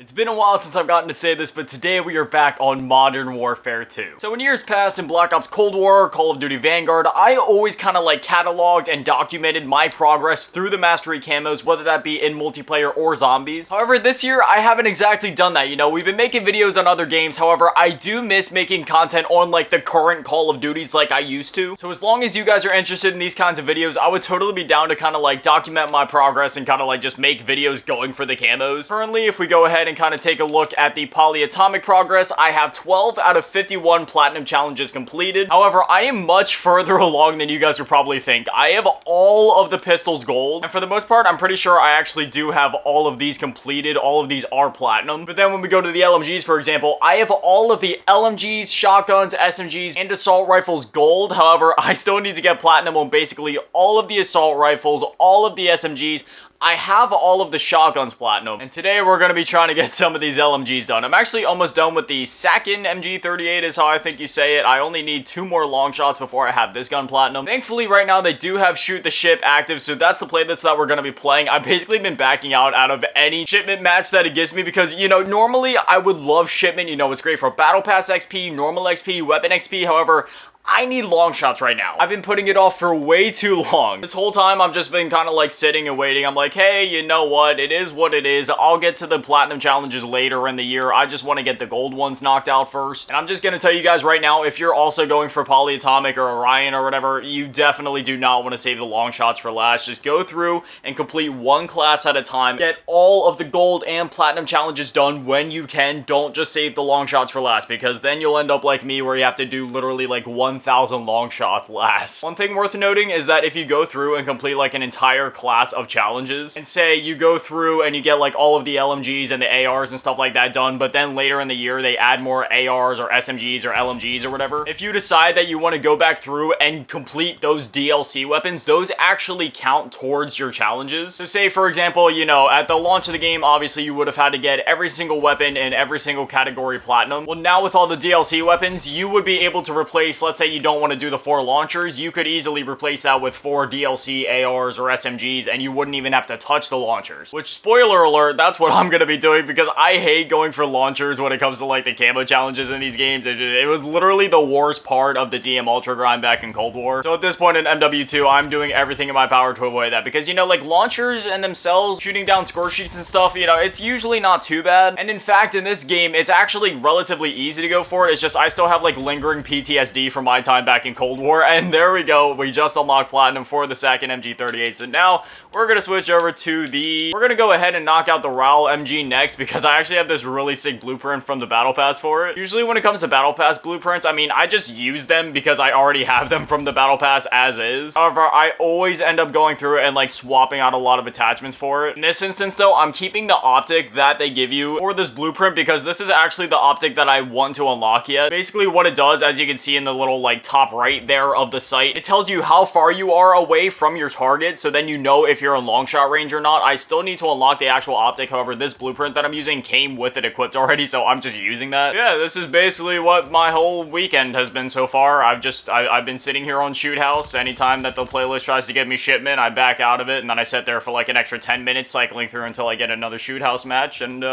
It's been a while since I've gotten to say this, but today we are back on Modern Warfare 2. So in years past in Black Ops Cold War, Call of Duty Vanguard, I always kind of like cataloged and documented my progress through the mastery camos, whether that be in multiplayer or zombies. However, this year I haven't exactly done that. You know, we've been making videos on other games. However, I do miss making content on like the current Call of Duties like I used to. So as long as you guys are interested in these kinds of videos, I would totally be down to kind of like document my progress and kind of like just make videos going for the camos. Currently, if we go ahead and kind of take a look at the polyatomic progress, I have 12 out of 51 platinum challenges completed. However, I am much further along than you guys would probably think. I have all of the pistols gold, and for the most part, I'm pretty sure I actually do have all of these completed. All of these are platinum. But then when we go to the LMGs, for example, I have all of the LMGs, shotguns, SMGs, and assault rifles gold. However, I still need to get platinum on basically all of the assault rifles, all of the SMGs. I have all of the shotguns platinum, and today we're going to be trying to get some of these LMGs done. I'm actually almost done with the second MG38 is how I think you say it. I only need 2 more long shots before I have this gun platinum. Thankfully, right now they do have Shoot the Ship active, so that's the playlist that we're going to be playing. I've basically been backing out of any shipment match that it gives me because, you know, normally I would love shipment. You know, it's great for Battle Pass XP, normal XP, weapon XP. However, I need long shots right now. I've been putting it off for way too long. This whole time, I've just been kind of like sitting and waiting. I'm like, hey, you know what? It is what it is. I'll get to the platinum challenges later in the year. I just want to get the gold ones knocked out first. And I'm just going to tell you guys right now, if you're also going for polyatomic or Orion or whatever, you definitely do not want to save the long shots for last. Just go through and complete one class at a time. Get all of the gold and platinum challenges done when you can. Don't just save the long shots for last, because then you'll end up like me where you have to do literally like 1,000 long shots last. One thing worth noting is that if you go through and complete like an entire class of challenges, and say you go through and you get like all of the LMGs and the ARs and stuff like that done, but then later in the year they add more ARs or SMGs or LMGs or whatever, if you decide that you want to go back through and complete those DLC weapons, those actually count towards your challenges. So say for example, you know, at the launch of the game, obviously you would have had to get every single weapon in every single category platinum. Well, now with all the DLC weapons, you would be able to replace, let's say you don't want to do the 4 launchers, you could easily replace that with 4 DLC ARs or SMGs, and you wouldn't even have to touch the launchers. Which, spoiler alert, that's what I'm going to be doing, because I hate going for launchers when it comes to like the camo challenges in these games. It was literally the worst part of the DM Ultra grind back in Cold War. So at this point in MW2, I'm doing everything in my power to avoid that, because, you know, like launchers in themselves, shooting down score sheets and stuff, you know, it's usually not too bad. And in fact, in this game, it's actually relatively easy to go for it. It's just I still have like lingering PTSD from my time back in Cold War, and there we go. We just unlocked platinum for the second MG38. So now we're gonna switch over to we're gonna go ahead and knock out the RAL MG next, because I actually have this really sick blueprint from the Battle Pass for it. Usually when it comes to Battle Pass blueprints, I mean, I just use them because I already have them from the Battle Pass as is. However, I always end up going through it and like swapping out a lot of attachments for it. In this instance though, I'm keeping the optic that they give you for this blueprint, because this is actually the optic that I want to unlock yet. Basically what it does, as you can see in the little like top right there of the sight, it tells you how far you are away from your target, so then you know if you're in long shot range or not. I still need to unlock the actual optic. However, this blueprint that I'm using came with it equipped already, so I'm just using that. Yeah, this is basically what my whole weekend has been so far. I've been sitting here on Shoot House. Anytime that the playlist tries to give me shipment, I back out of it, and then I sit there for like an extra 10 minutes cycling through until I get another Shoot House match, and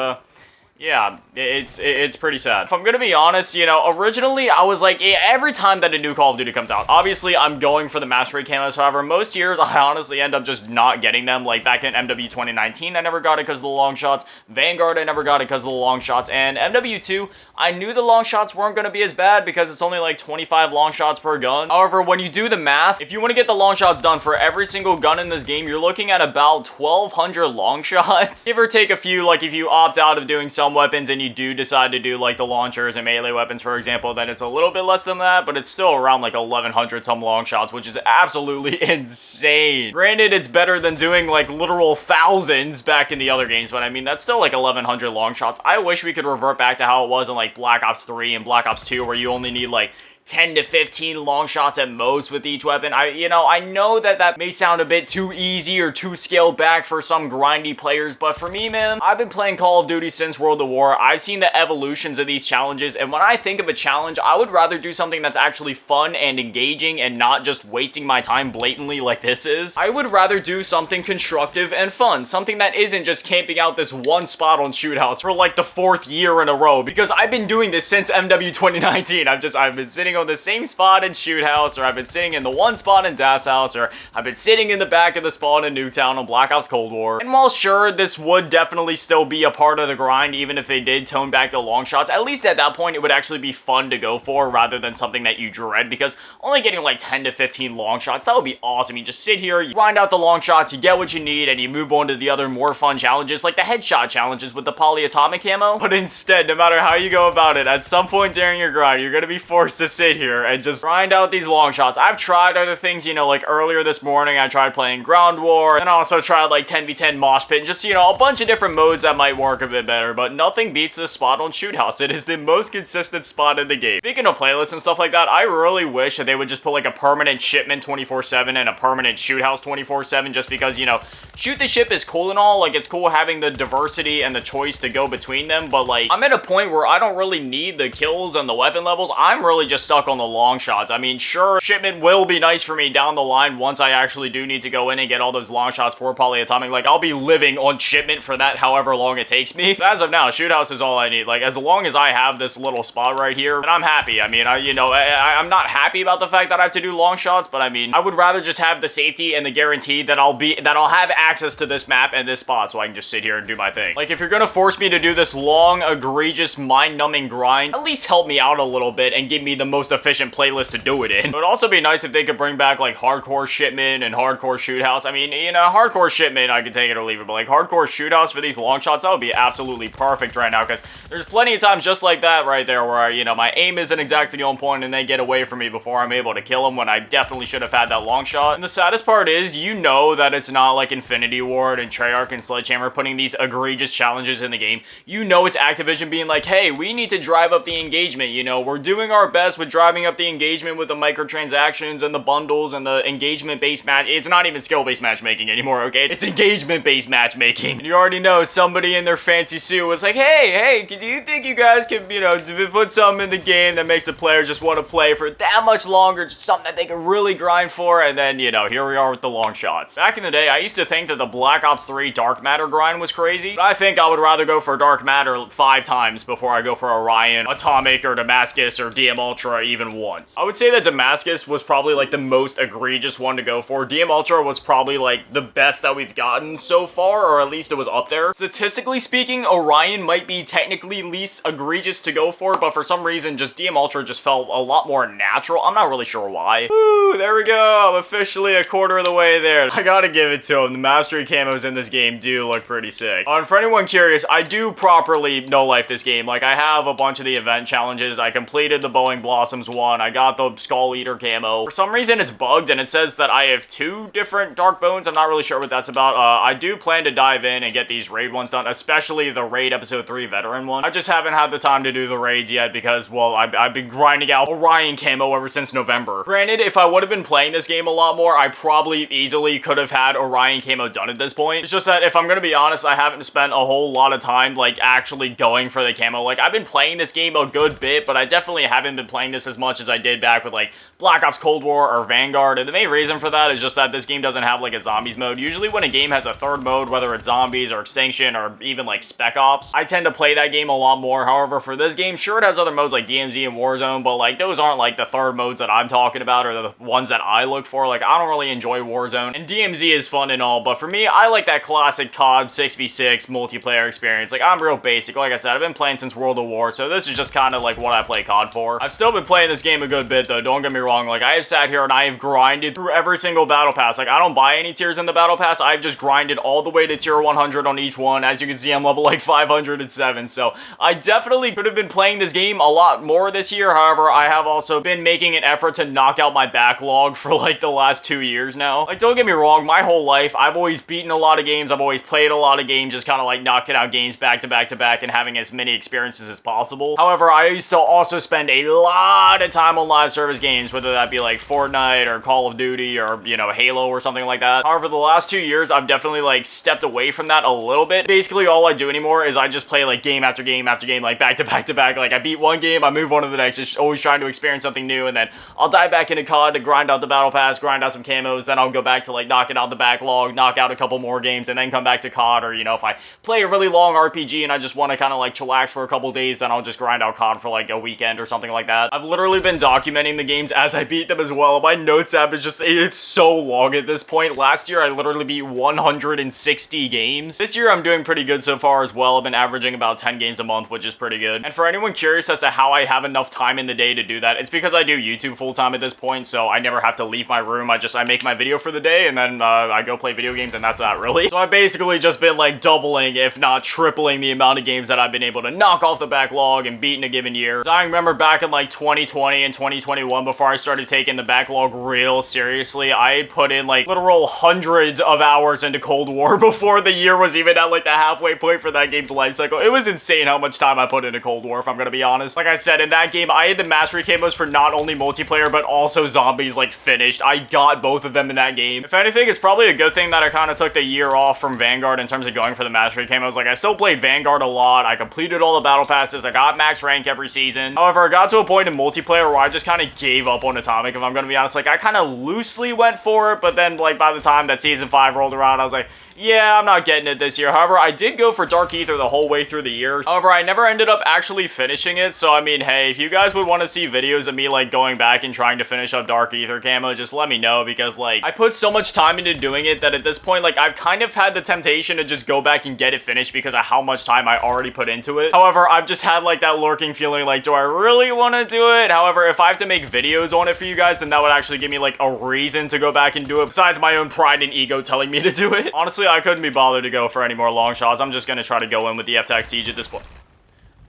yeah, it's pretty sad. If I'm gonna be honest, you know, originally I was like, every time that a new Call of Duty comes out, obviously I'm going for the mastery camos. However, most years I honestly end up just not getting them. Like back in MW 2019, I never got it because of the long shots. Vanguard, I never got it because of the long shots. And MW2, I knew the long shots weren't gonna be as bad because it's only like 25 long shots per gun. However, when you do the math, if you want to get the long shots done for every single gun in this game, you're looking at about 1,200 long shots. Give or take a few, like if you opt out of doing some weapons and you do decide to do like the launchers and melee weapons, for example, then it's a little bit less than that, but it's still around like 1,100 some long shots, which is absolutely insane. Granted, it's better than doing like literal thousands back in the other games, but I mean, that's still like 1,100 long shots. I wish we could revert back to how it was in like Black Ops 3 and Black Ops 2, where you only need like 10 to 15 long shots at most with each weapon. I know that may sound a bit too easy or too scaled back for some grindy players, but for me, man, I've been playing Call of Duty since World at War. I've seen the evolutions of these challenges, and when I think of a challenge, I would rather do something that's actually fun and engaging and not just wasting my time blatantly like this is. I would rather do something constructive and fun, something that isn't just camping out this one spot on Shoot House for like the 4th year in a row, because I've been doing this since MW 2019. I've been sitting on the same spot in Shoot House, or I've been sitting in the one spot in Das House, or I've been sitting in the back of the spawn in Nuketown on Black Ops Cold War. And while sure, this would definitely still be a part of the grind, even if they did tone back the long shots, at least at that point it would actually be fun to go for rather than something that you dread, because only getting like 10 to 15 long shots, that would be awesome. You just sit here, you grind out the long shots, you get what you need, and you move on to the other more fun challenges like the headshot challenges with the polyatomic camo. But instead, no matter how you go about it, at some point during your grind, you're gonna be forced to sit here and just grind out these long shots. I've tried other things, you know, like earlier this morning, I tried playing Ground War, and I also tried like 10v10 Mosh Pit, and just, you know, a bunch of different modes that might work a bit better, but nothing beats this spot on Shoot House. It is the most consistent spot in the game. Speaking of playlists and stuff like that, I really wish that they would just put like a permanent shipment 24/7 and a permanent Shoot House 24/7, just because, you know, shoot the ship is cool and all, like it's cool having the diversity and the choice to go between them, but like I'm at a point where I don't really need the kills and the weapon levels. I'm really just stuck on the long shots. I mean, sure, shipment will be nice for me down the line once I actually do need to go in and get all those long shots for polyatomic. Like, I'll be living on shipment for that however long it takes me. But as of now, Shoot House is all I need. Like, as long as I have this little spot right here, then I'm happy. I mean, I'm not happy about the fact that I have to do long shots, but I mean, I would rather just have the safety and the guarantee that I'll have access to this map and this spot so I can just sit here and do my thing. Like, if you're gonna force me to do this long, egregious, mind-numbing grind, at least help me out a little bit and give me the most efficient playlist to do it in. It would also be nice if they could bring back, like, hardcore shipment and hardcore shoot house. I mean, you know, hardcore shipment, I could take it or leave it, but, like, hardcore shoot house for these long shots, that would be absolutely perfect right now, because there's plenty of times just like that right there where, you know, my aim isn't exactly on point and they get away from me before I'm able to kill them when I definitely should have had that long shot. And the saddest part is, you know that it's not like Infinity Ward and Treyarch and Sledgehammer putting these egregious challenges in the game. You know it's Activision being like, hey, we need to drive up the engagement, you know, we're doing our best with driving up the engagement with the microtransactions and the bundles and the engagement-based match. It's not even skill-based matchmaking anymore, okay? It's engagement-based matchmaking. And you already know somebody in their fancy suit was like, hey, do you think you guys can, you know, put something in the game that makes the players just want to play for that much longer, just something that they can really grind for? And then, you know, here we are with the long shots. Back in the day, I used to think that the Black Ops 3 Dark Matter grind was crazy, but I think I would rather go for Dark Matter 5 times before I go for Orion, Atomic, or Damascus, or DM Ultra even once. I would say that Damascus was probably like the most egregious one to go for. DM Ultra was probably like the best that we've gotten so far, or at least it was up there. Statistically speaking, Orion might be technically least egregious to go for, but for some reason, just DM Ultra just felt a lot more natural. I'm not really sure why. Woo, there we go. I'm officially a quarter of the way there. I gotta give it to him. The mastery camos in this game do look pretty sick. And for anyone curious, I do properly no-life this game. Like, I have a bunch of the event challenges. I completed the Boeing Blossoms one. I got the Skull Eater camo. For some reason, it's bugged, and it says that I have 2 different Dark Bones. I'm not really sure what that's about. I do plan to dive in and get these raid ones done, especially the raid episode 3 veteran one. I just haven't had the time to do the raids yet because, well, I've been grinding out Orion camo ever since November. Granted, if I would have been playing this game a lot more, I probably easily could have had Orion camo done at this point. It's just that, if I'm gonna be honest, I haven't spent a whole lot of time, like, actually going for the camo. Like, I've been playing this game a good bit, but I definitely haven't been playing this as much as I did back with, like, Black Ops Cold War or Vanguard, and the main reason for that is just that this game doesn't have, like, a zombies mode. Usually when a game has a third mode, whether it's zombies or extinction or even, like, Spec Ops, I tend to play that game a lot more. However, for this game, sure, it has other modes like DMZ and Warzone, but, like, those aren't, like, the third modes that I'm talking about or the ones that I look for. Like, I don't really enjoy Warzone, and DMZ is fun and all, but for me, I like that classic COD 6v6 multiplayer experience. Like, I'm real basic. Like I said, I've been playing since World at War, so this is just kind of like what I play COD for. I've still been playing this game a good bit, though, don't get me wrong. Like, I have sat here and I have grinded through every single battle pass. Like, I don't buy any tiers in the battle pass. I've just grinded all the way to tier 100 on each one. As you can see, I'm level like 507, so I definitely could have been playing this game a lot more this year. However, I have also been making an effort to knock out my backlog for like the last 2 years now. Like, don't get me wrong, my whole life, I've always beaten a lot of games. I've always played a lot of games, just kind of like knocking out games back to back to back and having as many experiences as possible. However, I used to also spend a lot lot of time on live service games, whether that be like Fortnite or Call of Duty or, you know, Halo or something like that. However, the last 2 years, I've definitely like stepped away from that a little bit. Basically, all I do anymore is I just play like game after game after game, like back to back to back. Like I beat one game, I move on to the next, just always trying to experience something new, and then I'll dive back into COD to grind out the battle pass, grind out some camos, then I'll go back to like knocking out the backlog, knock out a couple more games, and then come back to COD. Or, you know, if I play a really long RPG and I just want to kind of like chillax for a couple days, then I'll just grind out COD for like a weekend or something like that. I've literally been documenting the games as I beat them as well. My notes app is just, it's so long at this point. Last year, I literally beat 160 games. This year, I'm doing pretty good so far as well. I've been averaging about 10 games a month, which is pretty good. And for anyone curious as to how I have enough time in the day to do that, it's because I do YouTube full-time at this point, so I never have to leave my room. I make my video for the day, and then I go play video games, and that's that, really. So I've basically just been, like, doubling, if not tripling, the amount of games that I've been able to knock off the backlog and beat in a given year. So I remember back in, like, 2020 and 2021, before I started taking the backlog real seriously, I had put in, like, literal hundreds of hours into Cold War before the year was even at, like, the halfway point for that game's life cycle. It was insane how much time I put into Cold War, if I'm gonna be honest. Like I said, in that game, I had the mastery camos for not only multiplayer, but also zombies, like, finished. I got both of them in that game. If anything, it's probably a good thing that I kind of took the year off from Vanguard in terms of going for the mastery camos. Like, I still played Vanguard a lot. I completed all the battle passes. I got max rank every season. However, I got to a point in multiplayer where I just kind of gave up on Atomic, if I'm gonna be honest. Like, I kind of loosely went for it, but then, like, by the time that Season 5 rolled around, I was like, yeah, I'm not getting it this year. However, I did go for Dark Ether the whole way through the year. However, I never ended up actually finishing it. So, I mean, hey, if you guys would want to see videos of me, like, going back and trying to finish up Dark Ether camo, just let me know, because, like, I put so much time into doing it that at this point, like, I've kind of had the temptation to just go back and get it finished because of how much time I already put into it. However, I've just had, like, that lurking feeling, like, do I really want to do it? However, if I have to make videos on it for you guys, then that would actually give me, like, a reason to go back and do it, besides my own pride and ego telling me to do it. Honestly, I couldn't be bothered to go for any more long shots. I'm just gonna try to go in with the F-Tac Siege at this point.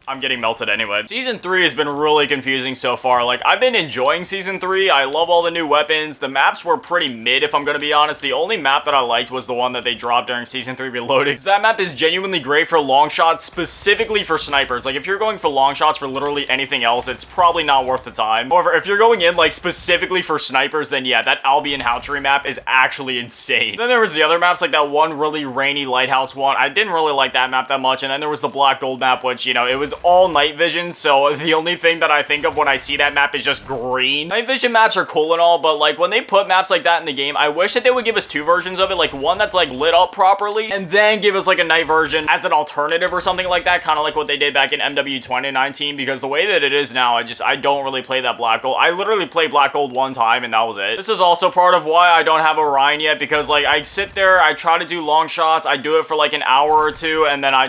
I'm getting melted anyway. Season 3 has been really confusing so far. Like, I've been enjoying Season 3. I love all the new weapons. The maps were pretty mid, if I'm gonna be honest. The only map that I liked was the one that they dropped during Season 3 Reloaded. So that map is genuinely great for long shots, specifically for snipers. Like, if you're going for long shots for literally anything else, it's probably not worth the time. However, if you're going in, like, specifically for snipers, then yeah, that Albion Hatchery map is actually insane. Then there was the other maps, like that one really rainy lighthouse one. I didn't really like that map that much. And then there was the Black Gold map, which, you know, it was all night vision, so the only thing that I think of when I see that map is just green. Night vision maps are cool and all, but like when they put maps like that in the game, I wish that they would give us two versions of it, like one that's like lit up properly, and then give us like a night version as an alternative or something like that, kind of like what they did back in MW 2019, because the way that it is now, I don't really play that Black Gold. I literally played Black Gold one time and that was it. This is also part of why I don't have Orion yet, because like I sit there, I try to do long shots, I do it for like an hour or two, and then I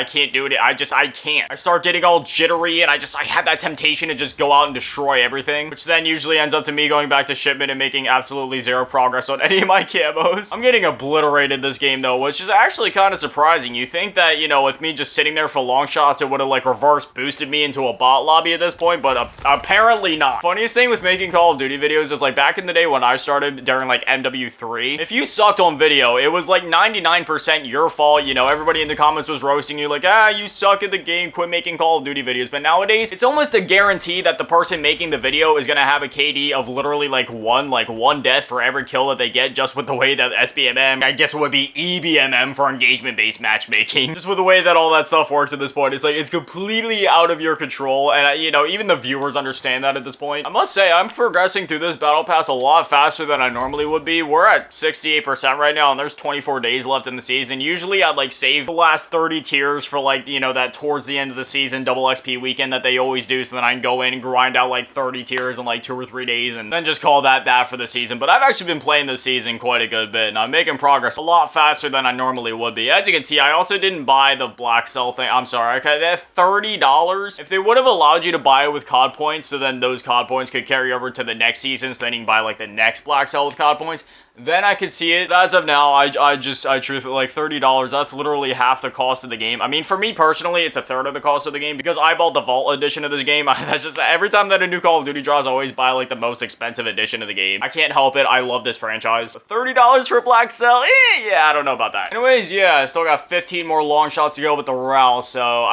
can't do it. I can't. I start getting all jittery, and I had that temptation to just go out and destroy everything, which then usually ends up to me going back to shipment and making absolutely zero progress on any of my camos. I'm getting obliterated this game though, which is actually kind of surprising. You think that, you know, with me just sitting there for long shots, it would have like reverse boosted me into a bot lobby at this point, but apparently not. Funniest thing with making Call of Duty videos is like back in the day when I started during like MW3, if you sucked on video, it was like 99% your fault. You know, everybody in the comments was roasting you like, ah, you suck at the game, quit making Call of Duty videos. But nowadays, it's almost a guarantee that the person making the video is gonna have a KD of literally like one death for every kill that they get, just with the way that SBMM, I guess it would be EBMM for engagement-based matchmaking. Just with the way that all that stuff works at this point, it's like, it's completely out of your control, and you know, even the viewers understand that at this point. I must say, I'm progressing through this battle pass a lot faster than I normally would be. We're at 68% right now, and there's 24 days left in the season. Usually, I'd like save the last 30 tiers for like, you know, that towards the end of the season double XP weekend that they always do, so then I can go in and grind out like 30 tiers in like 2 or 3 days, and then just call that for the season. But I've actually been playing this season quite a good bit, and I'm making progress a lot faster than I normally would be. As you can see, I also didn't buy the black cell thing. I'm sorry, okay, that $30. If they would have allowed you to buy it with COD points, so then those COD points could carry over to the next season, so then you can buy like the next black cell with COD points, then I could see it. As of now, I truthfully, like $30, that's literally half the cost of the game. I mean, for me personally, it's a third of the cost of the game because I bought the Vault edition of this game. That's just, every time that a new Call of Duty draws, I always buy like the most expensive edition of the game. I can't help it. I love this franchise. $30 for Black Cell? Yeah, I don't know about that. Anyways, yeah, I still got 15 more long shots to go with the RAL, so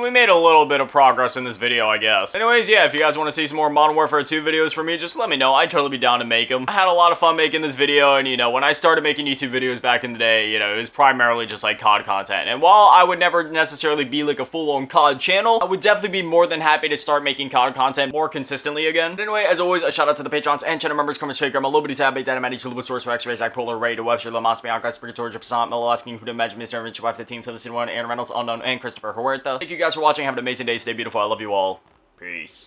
we made a little bit of progress in this video, I guess. Anyways, yeah, if you guys want to see some more Modern Warfare 2 videos from me, just let me know. I'd totally be down to make them. I had a lot of fun making this video. And, you know, when I started making YouTube videos back in the day, you know, it was primarily just like COD content. And while I would never necessarily be like a full-on COD channel, I would definitely be more than happy to start making COD content more consistently again. But anyway, as always, a shout out to the patrons and channel members, comments, fake, I'm a little bit tab, dynamite, little source for X-rays, Zach Polar, Ray, to Webster, Lamas, Bianca, Spirit, Georgia, Passant, Melo, asking who to imagine Mr. Rich, Wife, the team, Philistine 1, Aaron Reynolds, Unknown, and Christopher Huerta. Thank you guys for watching. Have an amazing day. Stay beautiful. I love you all. Peace.